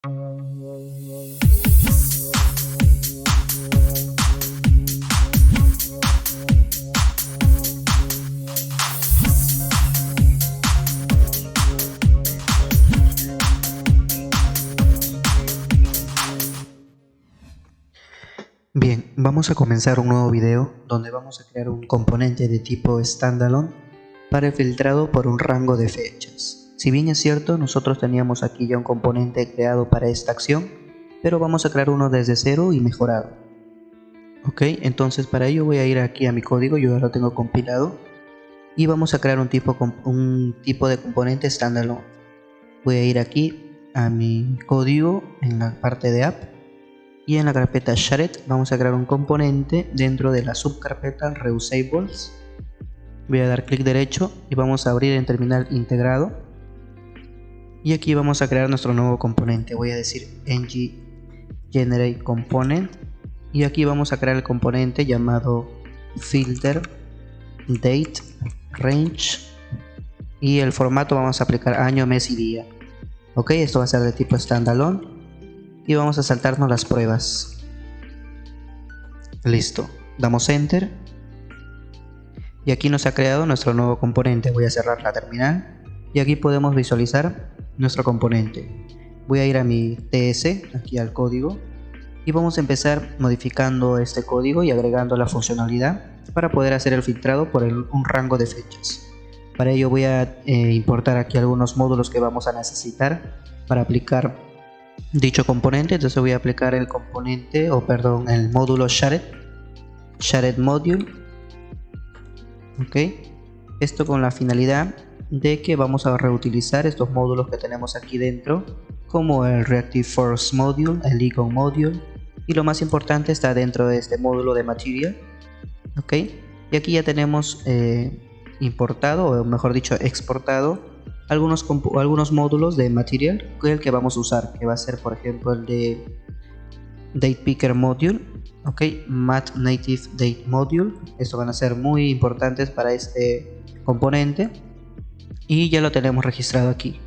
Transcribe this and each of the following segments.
Bien, vamos a comenzar un nuevo video donde vamos a crear un componente de tipo standalone para el filtrado por un rango de fechas. Si bien es cierto, nosotros teníamos aquí ya un componente creado para esta acción, pero vamos a crear uno desde cero y mejorado. Ok, entonces para ello voy a ir aquí a mi código, yo ya lo tengo compilado, y vamos a crear un tipo de componente standalone. Voy a ir aquí a mi código en la parte de app, y en la carpeta Shared vamos a crear un componente dentro de la subcarpeta Reusables. Voy a dar clic derecho y vamos a abrir en terminal integrado. Y aquí vamos a crear nuestro nuevo componente. Voy a decir ng generate component. Y aquí vamos a crear el componente llamado filter date range. Y el formato vamos a aplicar año, mes y día. Ok, esto va a ser de tipo standalone. Y vamos a saltarnos las pruebas. Listo, damos enter y aquí nos ha creado nuestro nuevo componente. Voy a cerrar la terminal y aquí podemos visualizar nuestro componente. Voy a ir a mi TS, aquí al código, y vamos a empezar modificando este código y agregando la funcionalidad para poder hacer el filtrado por un rango de fechas. Para ello voy a importar aquí algunos módulos que vamos a necesitar para aplicar dicho componente. Entonces voy a aplicar el componente, el módulo Shared Module. Ok, esto con la finalidad de que vamos a reutilizar estos módulos que tenemos aquí dentro, como el Reactive Force Module, el Econ Module, y lo más importante está dentro de este módulo de Material. Ok, y aquí ya tenemos importado, o mejor dicho exportado, algunos módulos de Material que vamos a usar, que va a ser por ejemplo el de Date Picker Module, ok, Mat Native Date Module. Estos van a ser muy importantes para este componente y ya lo tenemos registrado aquí.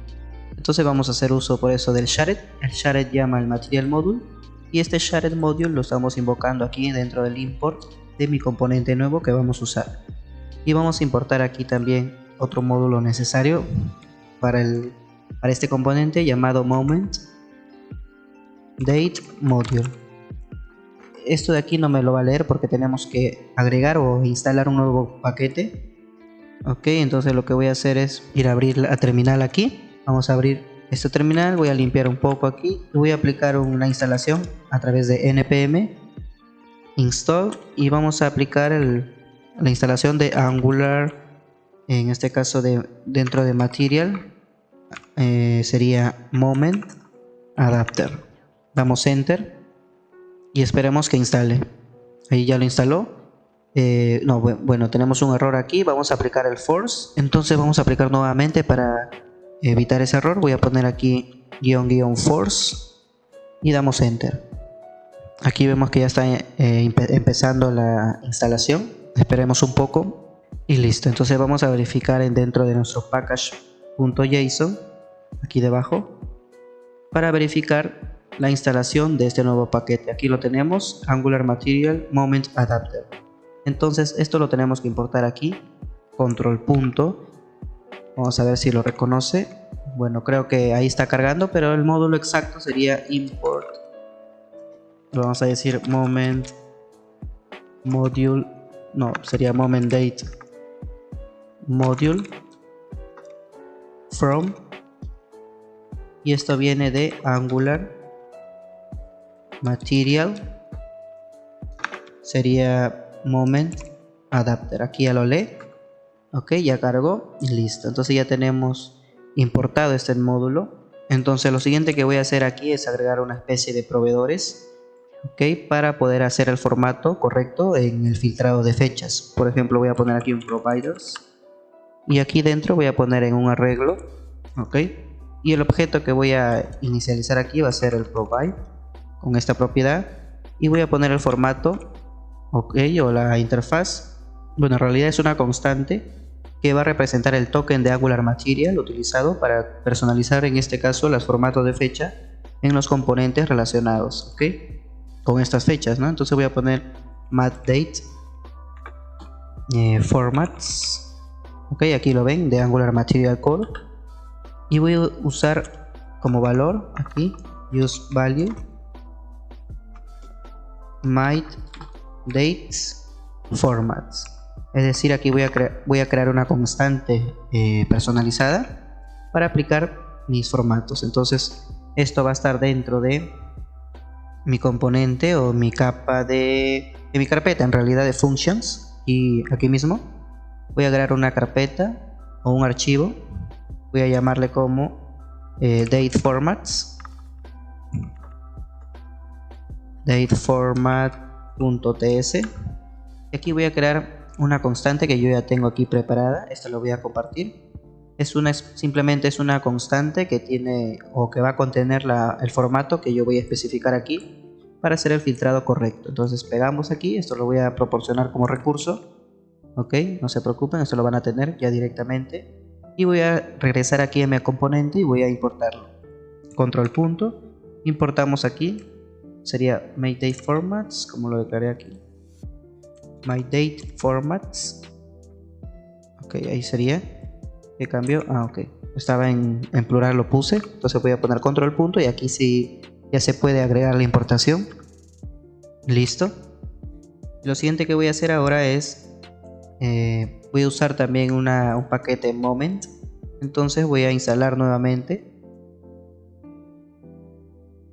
Entonces vamos a hacer uso por eso del Shared. El Shared llama al Material Module y este Shared Module lo estamos invocando aquí dentro del import de mi componente nuevo que vamos a usar. Y vamos a importar aquí también otro módulo necesario para este componente llamado Moment Date Module. Esto de aquí no me lo va a leer porque tenemos que agregar o instalar un nuevo paquete. Ok, entonces lo que voy a hacer es ir a abrir la terminal aquí. Vamos a abrir esta terminal, voy a limpiar un poco aquí y voy a aplicar una instalación a través de npm install y vamos a aplicar la instalación de Angular, en este caso dentro de Material. Sería Moment Adapter. Damos enter y esperemos que instale. Ahí ya lo instaló. Bueno, tenemos un error aquí. Vamos a aplicar el force, entonces vamos a aplicar nuevamente para evitar ese error. Voy a poner aquí --force y damos enter. Aquí vemos que ya está empezando la instalación. Esperemos un poco y listo. Entonces vamos a verificar dentro de nuestro package.json aquí debajo para verificar la instalación de este nuevo paquete. Aquí lo tenemos, Angular Material Moment Adapter. Entonces esto lo tenemos que importar aquí, control punto. Vamos a ver si lo reconoce. Bueno, creo que ahí está cargando, pero el módulo exacto sería import. Lo vamos a decir moment module, no, sería moment date module from, y esto viene de Angular Material, sería Moment Adapter. Aquí ya lo lee. Ok, ya cargó y listo. Entonces ya tenemos importado este módulo. Entonces lo siguiente que voy a hacer aquí es agregar una especie de proveedores, ok, para poder hacer el formato correcto en el filtrado de fechas. Por ejemplo, voy a poner aquí un providers y aquí dentro voy a poner en un arreglo, ok, y el objeto que voy a inicializar aquí va a ser el provide con esta propiedad, y voy a poner el formato, ok, o la interfaz. Bueno, en realidad es una constante que va a representar el token de Angular Material utilizado para personalizar en este caso los formatos de fecha en los componentes relacionados, ¿ok? Con estas fechas, ¿no? Entonces voy a poner MathDate formats, ok, aquí lo ven, de Angular Material Core, y voy a usar como valor aquí use value MathDates formats, es decir, aquí voy a crear una constante personalizada para aplicar mis formatos. Entonces esto va a estar dentro de mi componente o mi capa de mi carpeta, en realidad, de functions, y aquí mismo voy a crear una carpeta o un archivo, voy a llamarle como date formats, dateformat.ts, y aquí voy a crear una constante que yo ya tengo aquí preparada. Esta lo voy a compartir. Simplemente es una constante que tiene o que va a contener el formato que yo voy a especificar aquí para hacer el filtrado correcto. Entonces pegamos aquí, esto lo voy a proporcionar como recurso, ok, no se preocupen, esto lo van a tener ya directamente, y voy a regresar aquí a mi componente y voy a importarlo. Control punto, importamos aquí, sería MathDateFormats, como lo declaré aquí, MathDateFormats, ok, ahí sería. ¿Qué cambió? Ah, ok, estaba en plural, lo puse, entonces voy a poner control punto y aquí sí ya se puede agregar la importación. Listo. Lo siguiente que voy a hacer ahora es voy a usar también un paquete moment. Entonces voy a instalar nuevamente,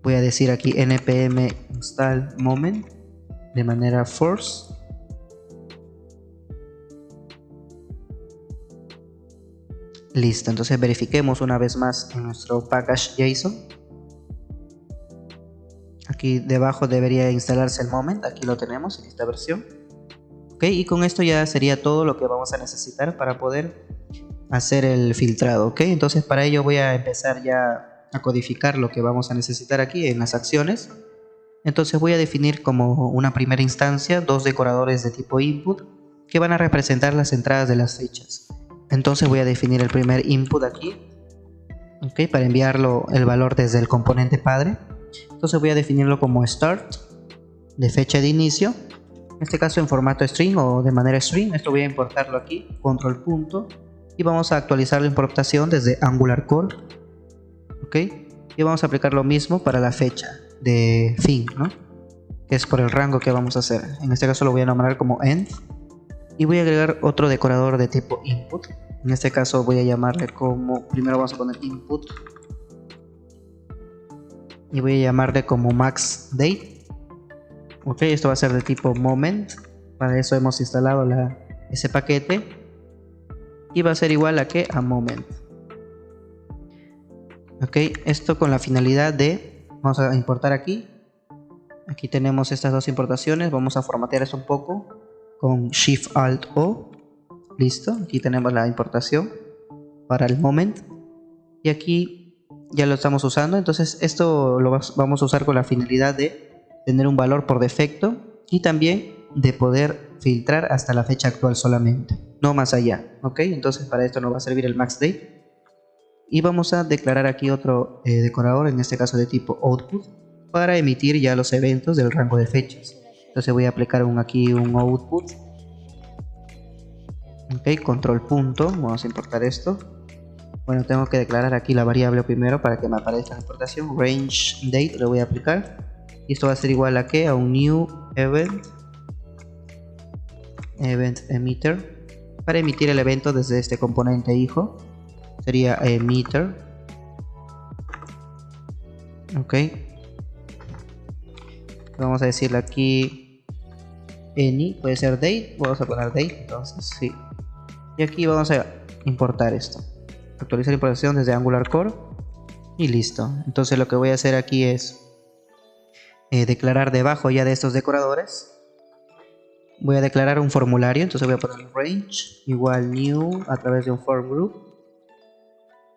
voy a decir aquí npm install moment de manera force. Listo, entonces verifiquemos una vez más en nuestro package JSON. Aquí debajo debería instalarse el moment, aquí lo tenemos en esta versión. Ok, y con esto ya sería todo lo que vamos a necesitar para poder hacer el filtrado. Ok, entonces para ello voy a empezar ya a codificar lo que vamos a necesitar aquí en las acciones. Entonces voy a definir como una primera instancia dos decoradores de tipo input que van a representar las entradas de las fechas. Entonces voy a definir el primer input aquí, ok, para enviarlo el valor desde el componente padre. Entonces voy a definirlo como start, de fecha de inicio, en este caso en formato string o de manera string. Esto voy a importarlo aquí, control punto, y vamos a actualizar la importación desde Angular Core, ok, y vamos a aplicar lo mismo para la fecha de fin, ¿no? Que es por el rango que vamos a hacer. En este caso lo voy a nombrar como end. Y voy a agregar otro decorador de tipo input. En este caso voy a llamarle como, primero vamos a poner input, y voy a llamarle como maxDate. Ok, esto va a ser de tipo moment. Para eso hemos instalado ese paquete, y va a ser igual a ¿qué? A moment. Ok, esto con la finalidad de, vamos a importar aquí tenemos estas dos importaciones. Vamos a formatear esto un poco con Shift Alt O. Listo, aquí tenemos la importación para el moment, y aquí ya lo estamos usando. Entonces esto lo vamos a usar con la finalidad de tener un valor por defecto y también de poder filtrar hasta la fecha actual solamente, no más allá. Ok, entonces para esto nos va a servir el maxDate, y vamos a declarar aquí otro decorador, en este caso de tipo output, para emitir ya los eventos del rango de fechas. Entonces voy a aplicar aquí un output, ok, control punto, vamos a importar esto. Bueno, tengo que declarar aquí la variable primero para que me aparezca la importación, range date, lo voy a aplicar, y esto va a ser igual a ¿qué? A un new event emitter, para emitir el evento desde este componente hijo, sería emitter, ok. Vamos a decirle aquí any, puede ser date, vamos a poner date, entonces sí, y aquí vamos a importar esto, actualizar la importación desde Angular Core, y listo. Entonces lo que voy a hacer aquí es declarar debajo ya de estos decoradores, voy a declarar un formulario. Entonces voy a poner range igual new a través de un form group,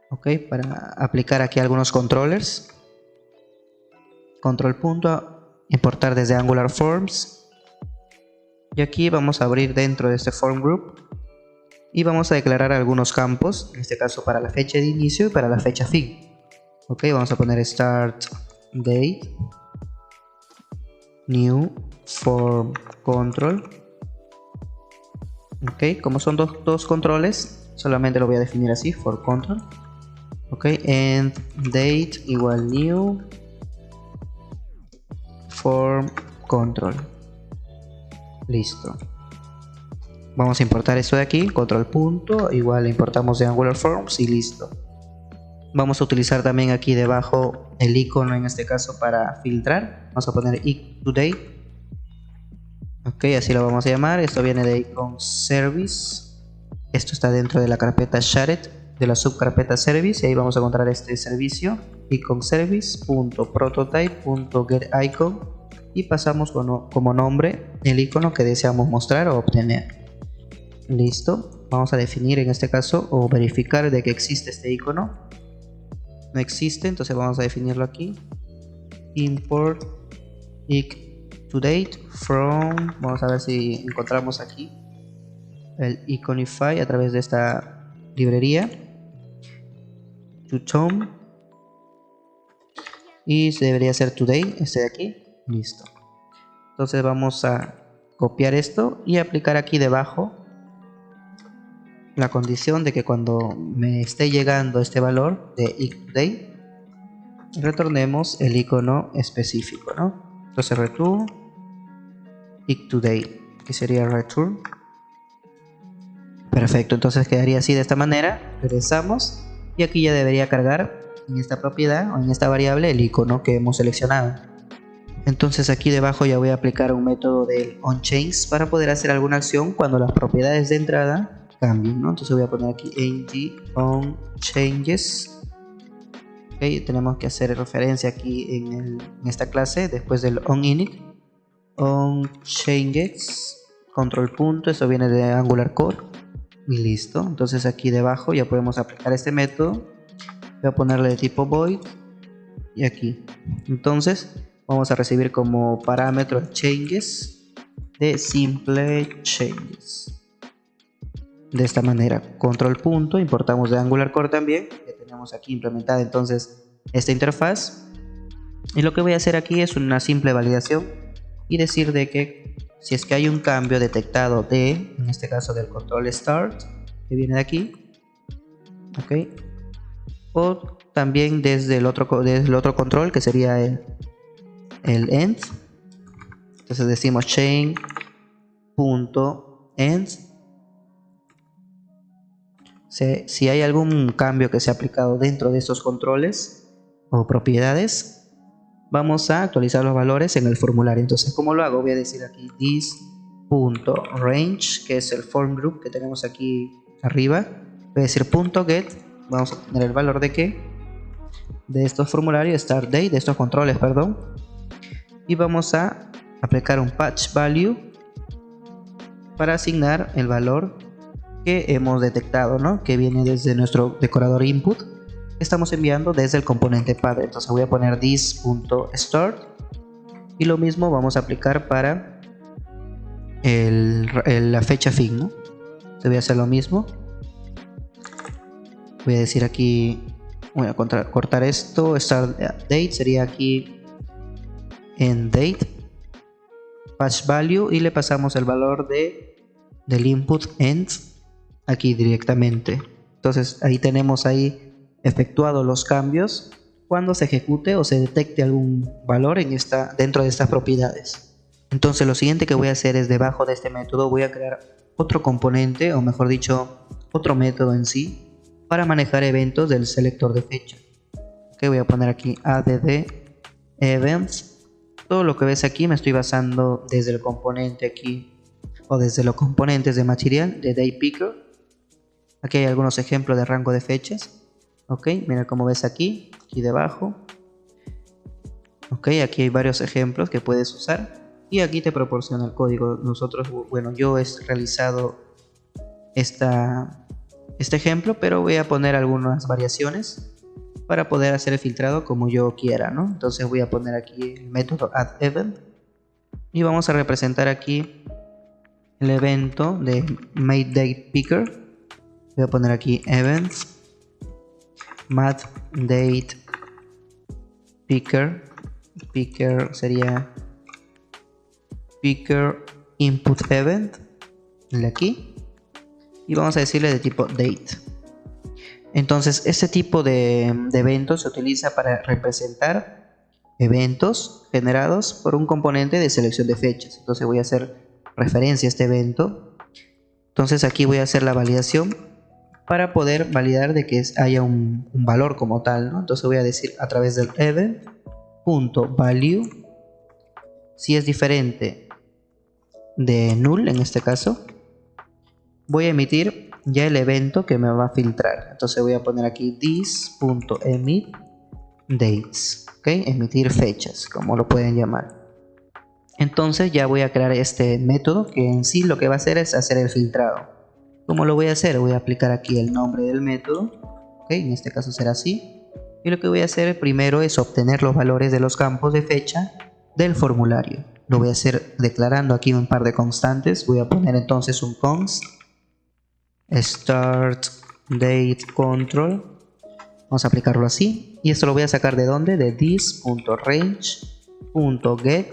ok, para aplicar aquí algunos controllers. Control punto, importar desde Angular Forms, y aquí vamos a abrir dentro de este form group y vamos a declarar algunos campos, en este caso para la fecha de inicio y para la fecha fin. Ok, vamos a poner start date, new form control. Ok, como son dos controles, solamente lo voy a definir así, for control. Ok, and date igual new form control. Listo. Vamos a importar eso de aquí, control punto, igual le importamos de Angular Forms y listo. Vamos a utilizar también aquí debajo el icono, en este caso para filtrar. Vamos a poner IcToDate. Ok, así lo vamos a llamar. Esto viene de icon service. Esto está dentro de la carpeta shared, de la subcarpeta service, y ahí vamos a encontrar este servicio, icon service.prototype.getIcon, y pasamos como nombre el icono que deseamos mostrar o obtener. Listo, vamos a definir en este caso o verificar de que existe este icono. No existe, entonces vamos a definirlo aquí. Import IcToDate from, vamos a ver si encontramos aquí el Iconify a través de esta librería, ToTome, y debería ser Today, este de aquí. Listo. Entonces vamos a copiar esto y aplicar aquí debajo la condición de que cuando me esté llegando este valor de IcToDate, retornemos el icono específico, ¿no? Entonces return IcToDate, que sería return. Perfecto, entonces quedaría así de esta manera. Regresamos y aquí ya debería cargar en esta propiedad o en esta variable el icono que hemos seleccionado. Entonces aquí debajo ya voy a aplicar un método del onChange para poder hacer alguna acción cuando las propiedades de entrada cambien, ¿no? Entonces voy a poner aquí ng onChanges. Okay, tenemos que hacer referencia aquí en esta clase después del onInit. onChanges control punto, eso viene de Angular Core. Y listo, entonces aquí debajo ya podemos aplicar este método. Voy a ponerle de tipo void y aquí. Entonces vamos a recibir como parámetro el changes de simple changes. De esta manera, control punto, importamos de Angular Core también. Ya tenemos aquí implementada entonces esta interfaz. Y lo que voy a hacer aquí es una simple validación y decir de que si es que hay un cambio detectado en este caso del control start, que viene de aquí, ok, o también desde el otro control, que sería el end. Entonces decimos chain.end. Si hay algún cambio que se ha aplicado dentro de estos controles o propiedades, vamos a actualizar los valores en el formulario. Entonces, ¿cómo lo hago? Voy a decir aquí this.range, que es el form group que tenemos aquí arriba. Voy a decir .get, vamos a obtener el valor de qué, de estos formularios, start date, de estos controles, perdón, y vamos a aplicar un patch value para asignar el valor que hemos detectado, ¿no? Que viene desde nuestro decorador input. Estamos enviando desde el componente padre. Entonces voy a poner this.start y lo mismo vamos a aplicar para la fecha fin, ¿no? Entonces voy a hacer lo mismo. Voy a decir aquí, voy a cortar esto, start date sería aquí en date, patch value, y le pasamos el valor del input end aquí directamente. Entonces ahí tenemos ahí efectuado los cambios cuando se ejecute o se detecte algún valor dentro de estas propiedades. Entonces lo siguiente que voy a hacer es, debajo de este método voy a crear otro componente, o mejor dicho otro método en sí, para manejar eventos del selector de fecha. Okay, voy a poner aquí add events. Todo lo que ves aquí me estoy basando desde el componente aquí, o desde los componentes de material de dayPicker. Aquí hay algunos ejemplos de rango de fechas. Ok, mira cómo ves aquí debajo. Ok, aquí hay varios ejemplos que puedes usar y aquí te proporciona el código. Yo he realizado este ejemplo, pero voy a poner algunas variaciones para poder hacer el filtrado como yo quiera, ¿no? Entonces voy a poner aquí el método addEvent y vamos a representar aquí el evento de madeDatePicker. Voy a poner aquí events madeDatePicker picker sería picker input event, el de aquí, y vamos a decirle de tipo date. Entonces este tipo de eventos se utiliza para representar eventos generados por un componente de selección de fechas. Entonces voy a hacer referencia a este evento. Entonces aquí voy a hacer la validación para poder validar de que haya un valor como tal, ¿no? Entonces voy a decir a través del event.value, si es diferente de null en este caso, voy a emitir ya el evento que me va a filtrar. Entonces voy a poner aquí this.emit dates, ¿ok? Emitir fechas, como lo pueden llamar. Entonces ya voy a crear este método que en sí lo que va a hacer es hacer el filtrado. ¿Cómo lo voy a hacer? Voy a aplicar aquí el nombre del método, ¿ok? En este caso será así. Y lo que voy a hacer primero es obtener los valores de los campos de fecha del formulario. Lo voy a hacer declarando aquí un par de constantes. Voy a poner entonces un const start date control. Vamos a aplicarlo así. Y esto lo voy a sacar de dónde? De this.range.get.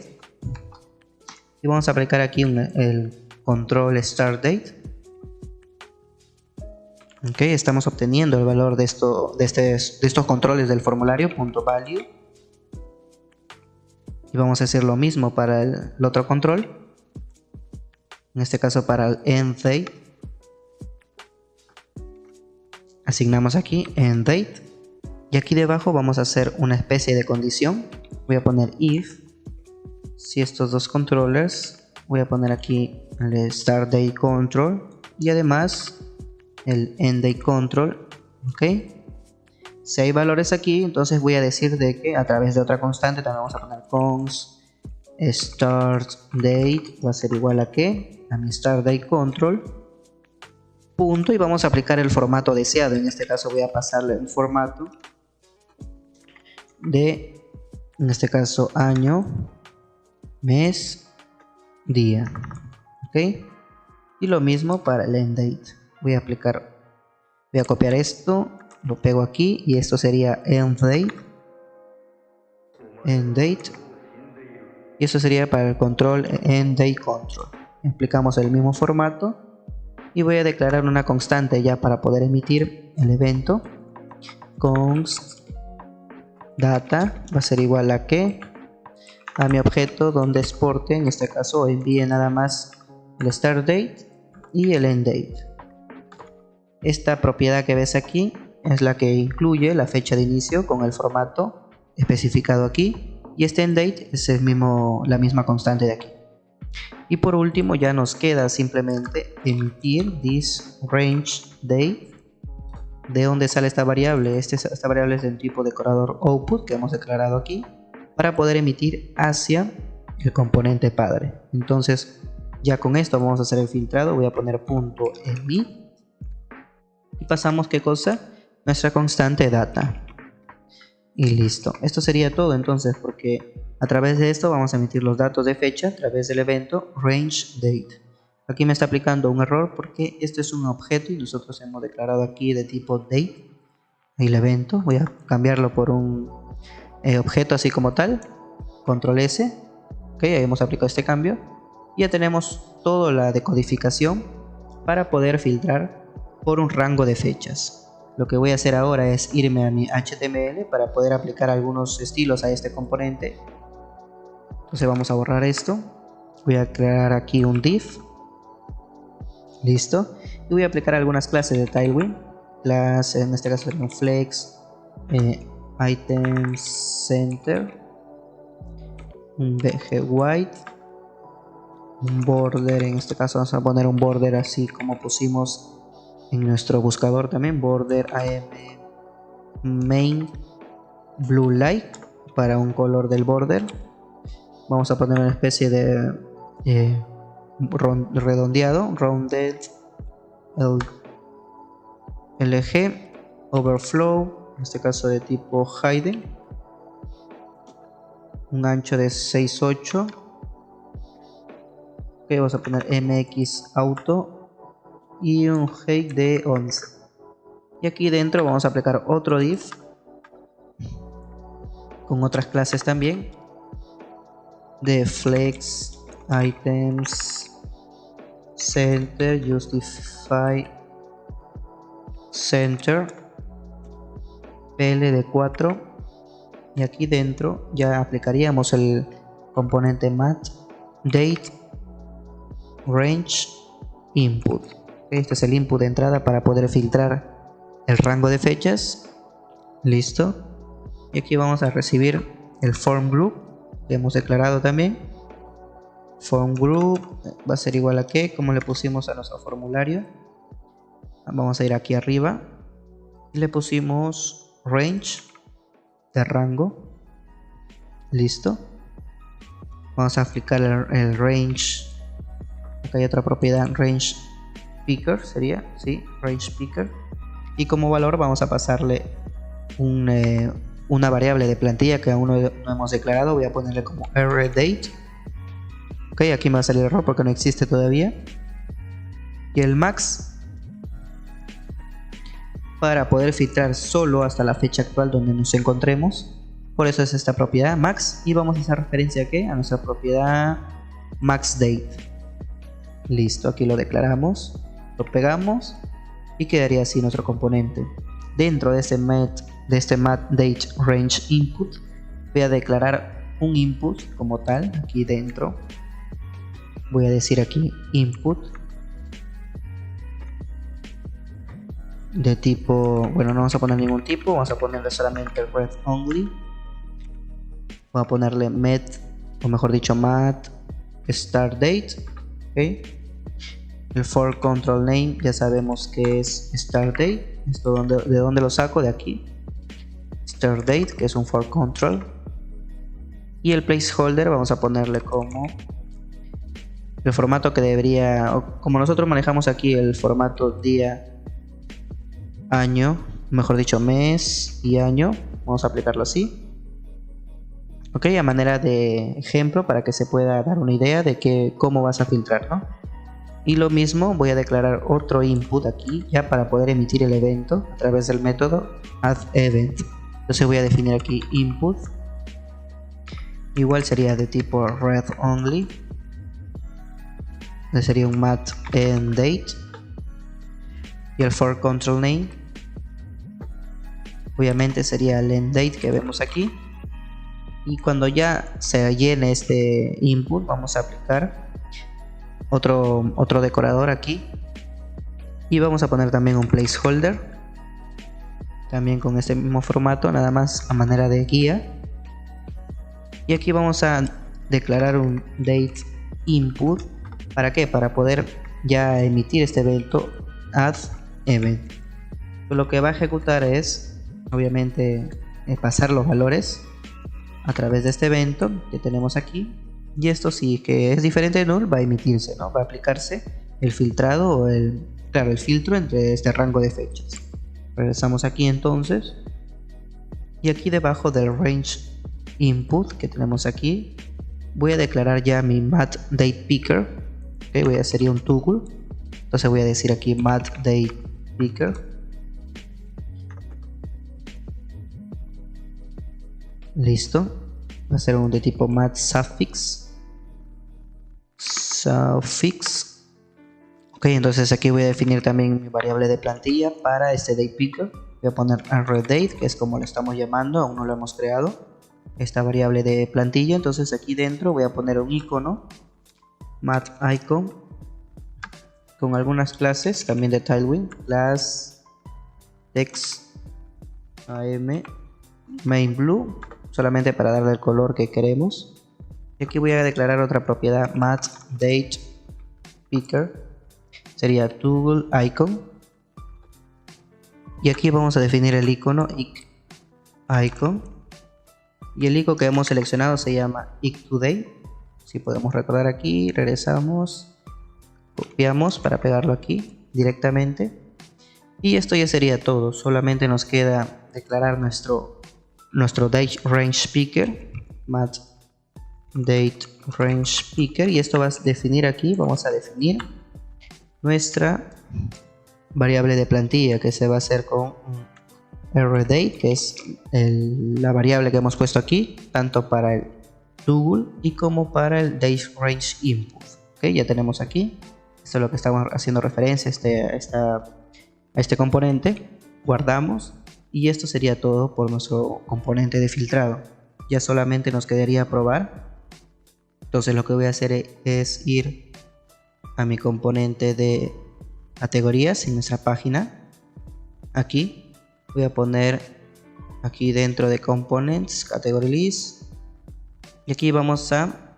Y vamos a aplicar aquí el control start date. Ok, estamos obteniendo el valor de estos controles del formulario .value. Y vamos a hacer lo mismo para el otro control. En este caso para el endDate. Asignamos aquí endDate. Y aquí debajo vamos a hacer una especie de condición. Voy a poner if. Si estos dos controllers, voy a poner aquí el start date control. Y además el endDate control, ok. Si hay valores aquí, entonces voy a decir de que a través de otra constante también vamos a poner const start date va a ser igual a qué, a mi start date control punto, y vamos a aplicar el formato deseado. En este caso voy a pasarle el formato de, en este caso, año, mes, día, ok. Y lo mismo para el endDate. Voy a copiar esto, lo pego aquí y esto sería endDate. Y eso sería para el control endDate control. Aplicamos el mismo formato y voy a declarar una constante ya para poder emitir el evento. Const data va a ser igual a que a mi objeto donde exporte, en este caso envíe nada más el start date y el end date. Esta propiedad que ves aquí es la que incluye la fecha de inicio con el formato especificado aquí, y este end date es la misma constante de aquí. Y por último ya nos queda simplemente emitir this range date. ¿De dónde sale esta variable? Esta variable es del tipo decorador output que hemos declarado aquí, para poder emitir hacia el componente padre. Entonces ya con esto vamos a hacer el filtrado. Voy a poner .emit y pasamos, ¿qué cosa? Nuestra constante data. Y listo. Esto sería todo entonces, porque a través de esto vamos a emitir los datos de fecha a través del evento rangeDate. Aquí me está aplicando un error porque este es un objeto y nosotros hemos declarado aquí de tipo date el evento. Voy a cambiarlo por un objeto así como tal. Control S. Ok, ahí hemos aplicado este cambio. Y ya tenemos toda la decodificación para poder filtrar por un rango de fechas. Lo que voy a hacer ahora es irme a mi HTML para poder aplicar algunos estilos a este componente. Entonces vamos a borrar esto. Voy a crear aquí un div. Listo. Y voy a aplicar algunas clases de Tailwind. Clase, en este caso sería un flex, item center, un bg white, un border. En este caso vamos a poner un border así como pusimos en nuestro buscador también, border am main blue light para un color del border. Vamos a poner una especie de redondeado, rounded LG, overflow, en este caso de tipo hidden, un ancho de 6.8. Ok, vamos a poner mx auto y un height de 11. Y aquí dentro vamos a aplicar otro div con otras clases también. de flex items center justify center pl de 4, y aquí dentro ya aplicaríamos el componente mat date range input. Este es el input de entrada para poder filtrar el rango de fechas. Listo. Y aquí vamos a recibir el form group que hemos declarado también. Form group va a ser igual a que como le pusimos a nuestro formulario. Vamos a ir aquí arriba y le pusimos range de rango. Listo. Vamos a aplicar el range. Acá hay otra propiedad, range picker sería, sí, range picker. Y como valor vamos a pasarle una variable de plantilla que aún no hemos declarado. Voy a ponerle como rDate. Ok, aquí me va a salir error porque no existe todavía. Y el max para poder filtrar solo hasta la fecha actual donde nos encontremos. Por eso es esta propiedad max. Y vamos a hacer referencia ¿a qué? A nuestra propiedad maxDate. Listo, aquí lo declaramos, lo pegamos y quedaría así nuestro componente. Dentro de este matDate range input voy a declarar un input como tal. Aquí dentro voy a decir aquí input de tipo, bueno, no vamos a poner ningún tipo, vamos a ponerle solamente el read only. Voy a ponerle met, o mejor dicho mat start date. Okay. El for control name ya sabemos que es start date. Esto de dónde lo saco, de aquí. Start date, que es un for control. Y el placeholder vamos a ponerle como el formato que debería, como nosotros manejamos aquí el formato día, año, mejor dicho mes y año, vamos a aplicarlo así. Ok, a manera de ejemplo para que se pueda dar una idea de cómo vas a filtrar, ¿no? Y lo mismo voy a declarar otro input aquí ya para poder emitir el evento a través del método addEvent. Entonces voy a definir aquí input, igual sería de tipo read only, sería un mat end date, y el for control name obviamente sería el end date que vemos aquí. Y cuando ya se llene este input vamos a aplicar otro decorador aquí y vamos a poner también un placeholder también con este mismo formato, nada más a manera de guía. Y aquí vamos a declarar un date input. ¿Para qué? Para poder ya emitir este evento addEvent. Lo que va a ejecutar es obviamente pasar los valores a través de este evento que tenemos aquí, y esto sí que es diferente de null va a emitirse, ¿no? Va a aplicarse el filtrado o el filtro entre este rango de fechas. Regresamos aquí entonces y aquí debajo del range input que tenemos aquí voy a declarar ya mi matDatePicker. Okay, voy a hacer un toggle, entonces voy a decir aquí matDatePicker. Listo, va a ser un de tipo matSuffix. Ok, entonces aquí voy a definir también mi variable de plantilla para este datePicker. Voy a poner rDate, que es como lo estamos llamando, aún no lo hemos creado, esta variable de plantilla. Entonces aquí dentro voy a poner un icono, matIcon, con algunas clases también de Tailwind, class text am mainBlue, solamente para darle el color que queremos. Y aquí voy a declarar otra propiedad matDatePicker, sería toggleIcon, y aquí vamos a definir el icono icon, y el icono que hemos seleccionado se llama icToday. Si podemos recordar aquí, regresamos, copiamos para pegarlo aquí directamente, y esto ya sería todo. Solamente nos queda declarar nuestro date range picker, matDate range picker, y esto va a definir aquí, vamos a definir nuestra variable de plantilla que se va a hacer con rDate, que es la variable que hemos puesto aquí tanto para el toggle y como para el date range input. ¿Okay? Ya tenemos aquí. Esto es lo que estamos haciendo referencia a este componente. Guardamos y esto sería todo por nuestro componente de filtrado. Ya solamente nos quedaría probar. Entonces lo que voy a hacer es ir a mi componente de categorías en nuestra página. Aquí voy a poner aquí dentro de components category list y aquí vamos a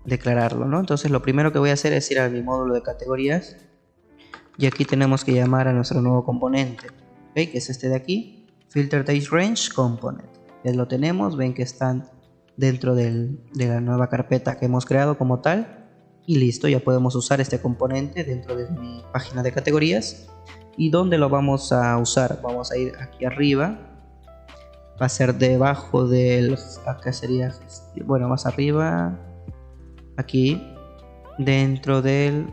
declararlo, ¿no? Entonces lo primero que voy a hacer es ir a mi módulo de categorías y aquí tenemos que llamar a nuestro nuevo componente, ¿okay? Que es este de aquí, filter date range component. Ya lo tenemos, ven que están dentro de la nueva carpeta que hemos creado como tal y listo, ya podemos usar este componente dentro de mi página de categorías. ¿Y dónde lo vamos a usar? Vamos a ir aquí arriba, va a ser debajo del, acá sería, bueno, más arriba, aquí dentro del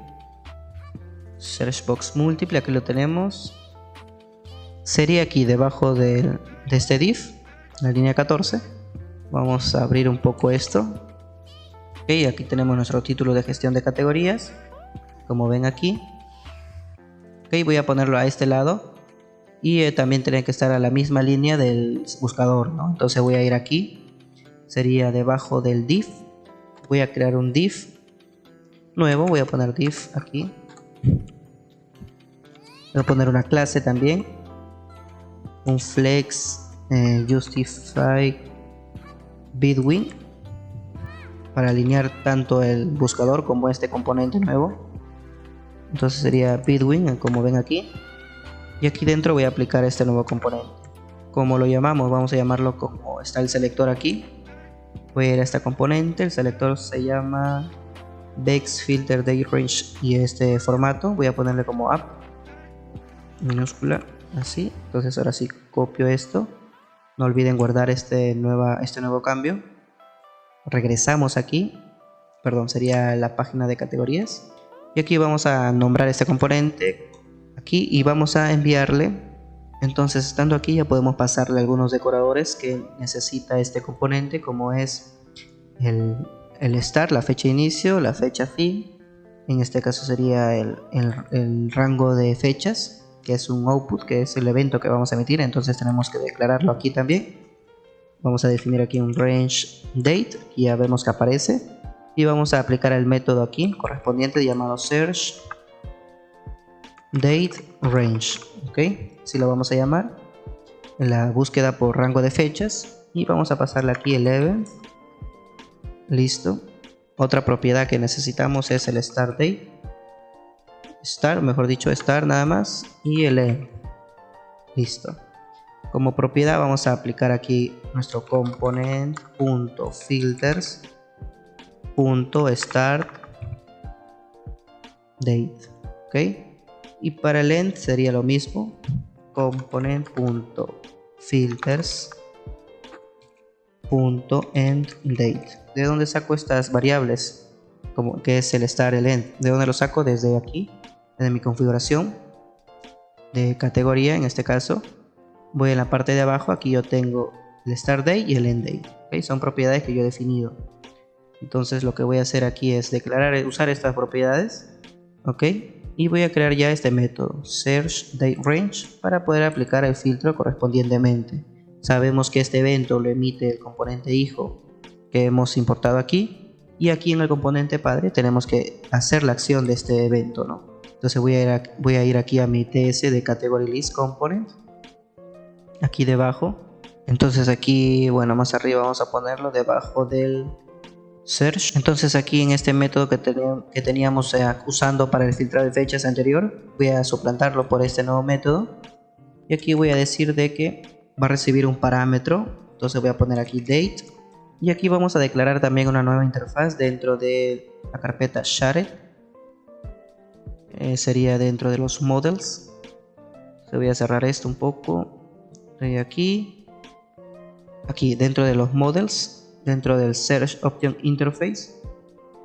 search box múltiple, aquí lo tenemos, sería aquí debajo de este div, la línea 14. Vamos a abrir un poco esto. Ok, aquí tenemos nuestro título de gestión de categorías, como ven aquí. Ok, voy a ponerlo a este lado y también tiene que estar a la misma línea del buscador, ¿no? Entonces voy a ir aquí, sería debajo del div, voy a crear un div nuevo, voy a poner div aquí, voy a poner una clase también, un flex justify between para alinear tanto el buscador como este componente nuevo. Entonces sería between, como ven aquí, y aquí dentro voy a aplicar este nuevo componente. Como lo llamamos, vamos a llamarlo como está el selector aquí. Voy a ir a este componente, el selector se llama Vex Filter Date Range y este formato voy a ponerle como app minúscula, así. Entonces ahora sí copio esto, no olviden guardar este nuevo cambio. Regresamos aquí, perdón, sería la página de categorías y aquí vamos a nombrar este componente aquí y vamos a enviarle. Entonces estando aquí ya podemos pasarle algunos decoradores que necesita este componente, como es el start, la fecha de inicio, la fecha fin, en este caso sería el rango de fechas, que es un output, que es el evento que vamos a emitir. Entonces tenemos que declararlo aquí también. Vamos a definir aquí un range date y ya vemos que aparece y vamos a aplicar el método aquí correspondiente llamado search date range. Ok, así lo vamos a llamar, en la búsqueda por rango de fechas, y vamos a pasarle aquí el event. Listo. Otra propiedad que necesitamos es el start date, mejor dicho start nada más, y el end. Listo. Como propiedad vamos a aplicar aquí nuestro component.filters.start date. Ok, y para el end sería lo mismo, component.filters.endDate. ¿De dónde saco estas variables? Como que es el start, el end. ¿De dónde lo saco? Desde aquí, desde mi configuración de categoría. En este caso voy en la parte de abajo, aquí yo tengo el start date y el end date. ¿Okay? Son propiedades que yo he definido. Entonces lo que voy a hacer aquí es usar estas propiedades. Ok, y voy a crear ya este método search date range para poder aplicar el filtro correspondientemente. Sabemos que este evento lo emite el componente hijo que hemos importado aquí, y aquí en el componente padre tenemos que hacer la acción de este evento, ¿no? Entonces voy a ir aquí a mi TS de category list component, aquí debajo. Entonces aquí, bueno, más arriba vamos a ponerlo debajo del search. Entonces aquí en este método que teníamos usando para el filtrado de fechas anterior, voy a suplantarlo por este nuevo método y aquí voy a decir de que va a recibir un parámetro. Entonces voy a poner aquí date y aquí vamos a declarar también una nueva interfaz dentro de la carpeta shared. Sería dentro de los models. Voy a cerrar esto un poco. Estoy aquí dentro de los models, dentro del Search Option Interface,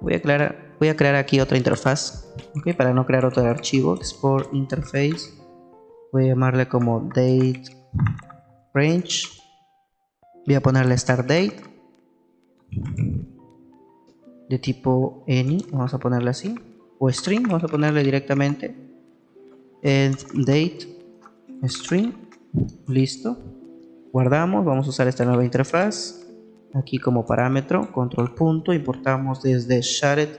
voy a crear aquí otra interfaz, ¿okay? Para no crear otro archivo. Export Interface, voy a llamarle como Date Range, voy a ponerle Start Date de tipo any, vamos a ponerle así, o string, vamos a ponerle directamente end date string. Listo, guardamos. Vamos a usar esta nueva interfaz aquí como parámetro, control punto, importamos desde shared,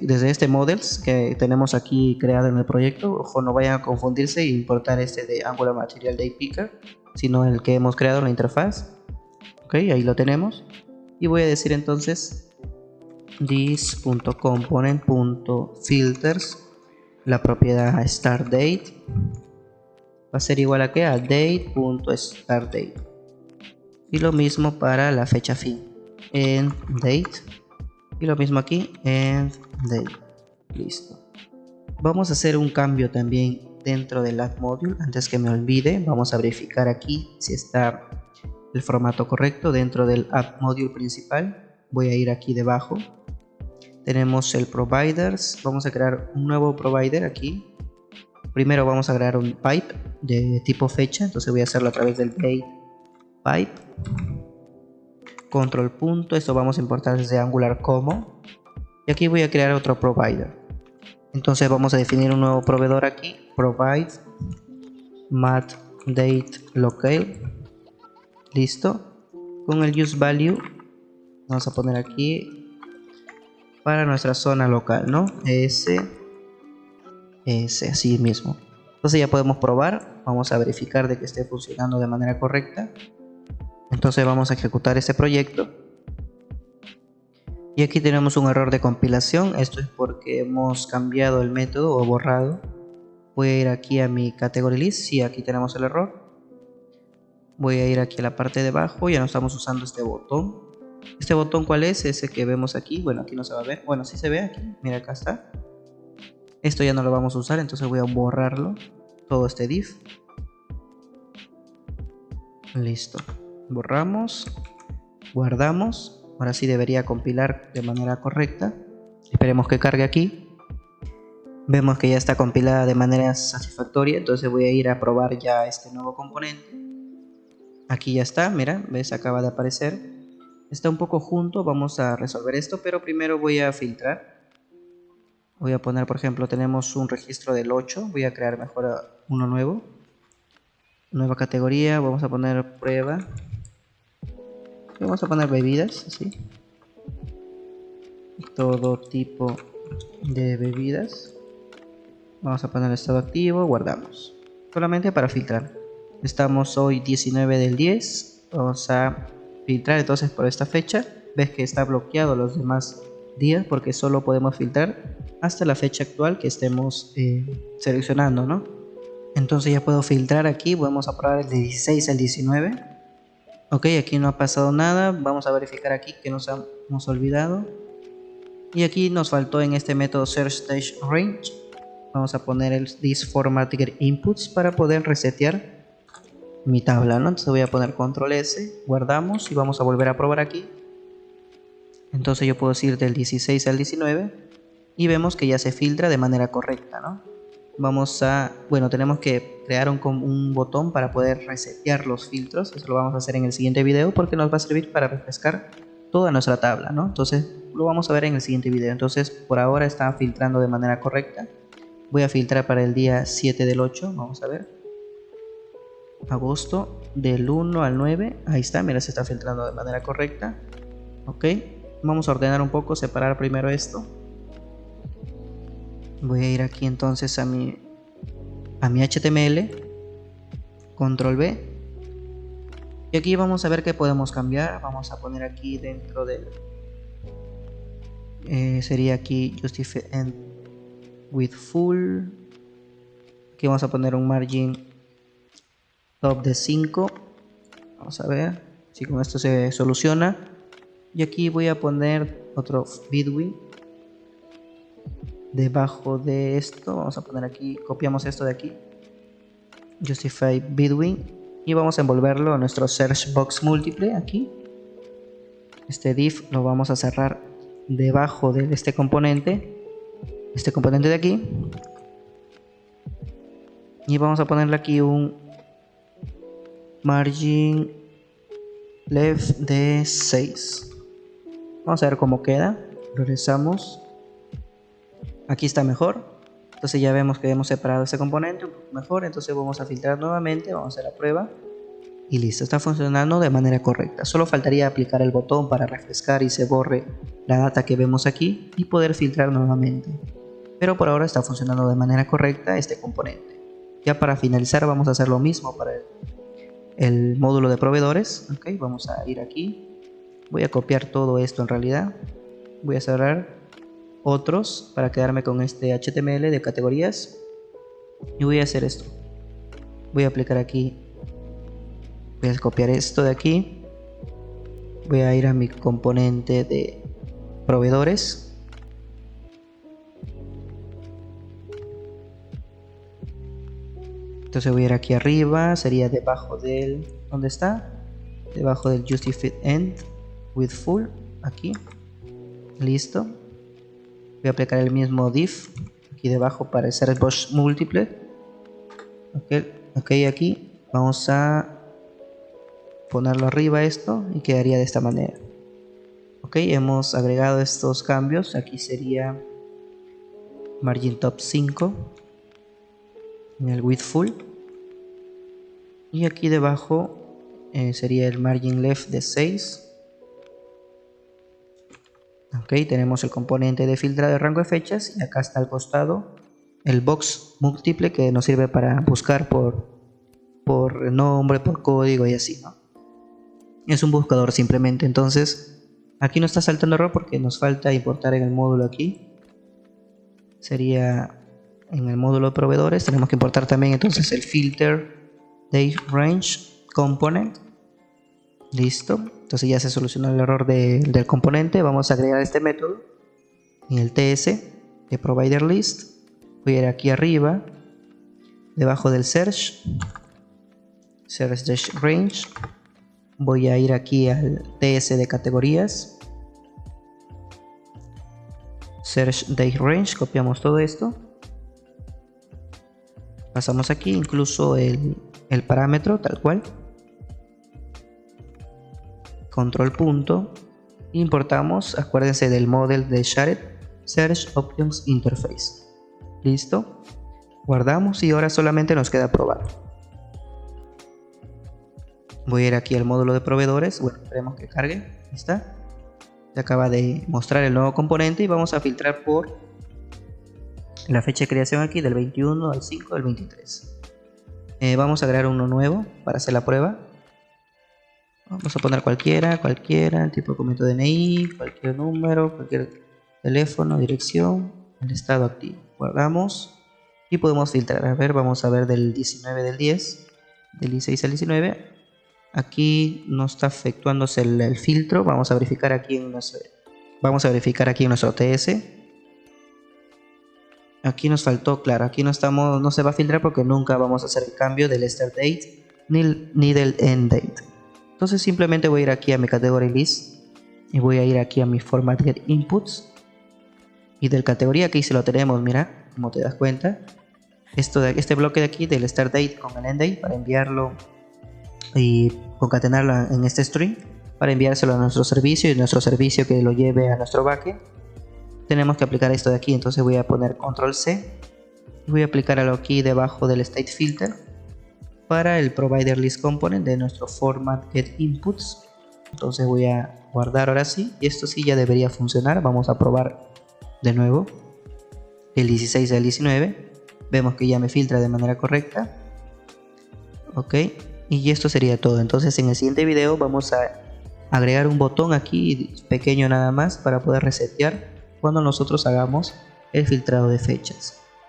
desde este models que tenemos aquí creado en el proyecto. Ojo, no vayan a confundirse e importar este de Angular Material Date Picker, sino el que hemos creado en la interfaz. Ok, ahí lo tenemos. Y voy a decir entonces this.component.filters, la propiedad start date va a ser igual a que a date.startDate, y lo mismo para la fecha fin, end date, y lo mismo aquí, end date. Listo. Vamos a hacer un cambio también dentro del add module. Antes que me olvide, vamos a verificar aquí si está el formato correcto dentro del add module principal. Voy a ir aquí debajo, tenemos el providers, vamos a crear un nuevo provider aquí. Primero vamos a crear un pipe de tipo fecha, entonces voy a hacerlo a través del date pipe, control punto, esto vamos a importar desde Angular como, y aquí voy a crear otro provider. Entonces vamos a definir un nuevo proveedor aquí, provide mat date local. Listo, con el use value vamos a poner aquí para nuestra zona local, ¿no? Así mismo. Entonces ya podemos probar, vamos a verificar de que esté funcionando de manera correcta. Entonces vamos a ejecutar este proyecto. Y aquí tenemos un error de compilación. Esto es porque hemos cambiado el método o borrado. Voy a ir aquí a mi category list. Sí, aquí tenemos el error. Voy a ir aquí a la parte de abajo. Ya no estamos usando este botón. ¿Este botón cuál es? Ese que vemos aquí. Bueno, aquí no se va a ver. Bueno, sí se ve aquí. Mira, acá está. Esto ya no lo vamos a usar, entonces voy a borrarlo. Todo este div. Listo. Borramos. Guardamos. Ahora sí debería compilar de manera correcta. Esperemos que cargue aquí. Vemos que ya está compilada de manera satisfactoria. Entonces voy a ir a probar ya este nuevo componente. Aquí ya está, mira, ves, acaba de aparecer. Está un poco junto, vamos a resolver esto, pero primero voy a filtrar. Voy a poner, por ejemplo, tenemos un registro del 8. Voy a crear mejor uno nuevo. Nueva categoría, vamos a poner prueba. Vamos a poner bebidas, así. Todo tipo de bebidas. Vamos a poner estado activo, guardamos. Solamente para filtrar. Estamos hoy 19 del 10. Vamos a filtrar entonces por esta fecha. Ves que está bloqueado los demás días porque solo podemos filtrar hasta la fecha actual que estemos seleccionando, ¿no? Entonces ya puedo filtrar aquí. Vamos a probar el de 16 al 19. Ok, aquí no ha pasado nada. Vamos a verificar aquí que nos hemos olvidado. Y aquí nos faltó en este método search-range. Vamos a poner el this format get inputs para poder resetear mi tabla, ¿no? Entonces voy a poner control S, guardamos y vamos a volver a probar aquí. Entonces yo puedo ir del 16 al 19 y vemos que ya se filtra de manera correcta, ¿no? Vamos a, bueno, tenemos que crear un botón para poder resetear los filtros. Eso lo vamos a hacer en el siguiente video porque nos va a servir para refrescar toda nuestra tabla, ¿no? Entonces lo vamos a ver en el siguiente video. Entonces por ahora está filtrando de manera correcta. Voy a filtrar para el día 7 del 8, vamos a ver. Agosto del 1 al 9, ahí está, mira, se está filtrando de manera correcta. Ok, vamos a ordenar un poco, separar primero esto. Voy a ir aquí entonces a mi HTML, control V, y aquí vamos a ver qué podemos cambiar. Vamos a poner aquí dentro del sería aquí justify end with full. Aquí vamos a poner un margin top de 5. Vamos a ver si con esto se soluciona. Y aquí voy a poner otro bitwin debajo de esto. Vamos a poner aquí, copiamos esto de aquí, justify bitwin, y vamos a envolverlo a nuestro search box múltiple aquí. Este div lo vamos a cerrar debajo de este componente de aquí, y vamos a ponerle aquí un margin left de 6. Vamos a ver cómo queda. Regresamos. Aquí está mejor. Entonces ya vemos que hemos separado este componente un poco mejor. Entonces vamos a filtrar nuevamente. Vamos a hacer la prueba. Y listo, está funcionando de manera correcta. Solo faltaría aplicar el botón para refrescar y se borre la data que vemos aquí y poder filtrar nuevamente. Pero por ahora está funcionando de manera correcta este componente. Ya para finalizar vamos a hacer lo mismo para el módulo de proveedores. Ok, vamos a ir aquí. Voy a copiar todo esto en realidad. Voy a cerrar otros para quedarme con este HTML de categorías. Y voy a hacer esto. Voy a aplicar aquí. Voy a copiar esto de aquí. Voy a ir a mi componente de proveedores. Entonces voy a ir aquí arriba. Sería debajo del... ¿Dónde está? Debajo del Justified End with Full. Aquí. Listo. Voy a aplicar el mismo div aquí debajo para el Search Box múltiple. Ok, aquí. Vamos a ponerlo arriba esto y quedaría de esta manera. Ok, hemos agregado estos cambios. Aquí sería margin top 5 en el width full y aquí debajo sería el margin left de 6. Ok, tenemos el componente de filtrado de rango de fechas y acá está al costado el box múltiple que nos sirve para buscar por nombre, por código y así, ¿no? Es un buscador simplemente. Entonces aquí no está saltando error porque nos falta importar en el módulo aquí. Sería en el módulo de proveedores. Tenemos que importar también entonces el filter date range component. Listo. Entonces ya se solucionó el error del componente. Vamos a agregar este método en el TS de provider list. Voy a ir aquí arriba, debajo del search dash range. Voy a ir aquí al TS de categorías, search date range, copiamos todo esto, pasamos aquí incluso el parámetro tal cual, control punto, importamos, acuérdense del model de Shared Search Options Interface. Listo, guardamos y ahora solamente nos queda probar. Voy a ir aquí al módulo de proveedores. Bueno, esperemos que cargue. Ahí está. Se acaba de mostrar el nuevo componente y vamos a filtrar por la fecha de creación aquí del 21 al 5 del 23. Vamos a agregar uno nuevo para hacer la prueba. Vamos a poner cualquiera, el tipo de documento DNI, cualquier número, cualquier teléfono, dirección, el estado activo. Guardamos y podemos filtrar. A ver, vamos a ver del 19 del 10, del 16 al 19. Aquí no está efectuándose el filtro. Vamos a verificar aquí en nuestro TS. Aquí nos faltó, claro, aquí no se va a filtrar porque nunca vamos a hacer el cambio del start date ni del end date. Entonces simplemente voy a ir aquí a mi category list y voy a ir aquí a mi format get inputs y del categoría aquí si lo tenemos, mira, como te das cuenta, este bloque de aquí del start date con el end date para enviarlo y concatenarlo en este string para enviárselo a nuestro servicio y nuestro servicio que lo lleve a nuestro backend. Tenemos que aplicar esto de aquí, entonces voy a poner control C y voy a aplicarlo aquí debajo del state filter para el provider list component de nuestro format get inputs. Entonces voy a guardar ahora sí y esto sí ya debería funcionar. Vamos a probar de nuevo el 16 al 19. Vemos que ya me filtra de manera correcta. Ok, y esto sería todo. Entonces en el siguiente video vamos a agregar un botón aquí pequeño nada más para poder resetear cuando nosotros hagamos el filtrado de fechas.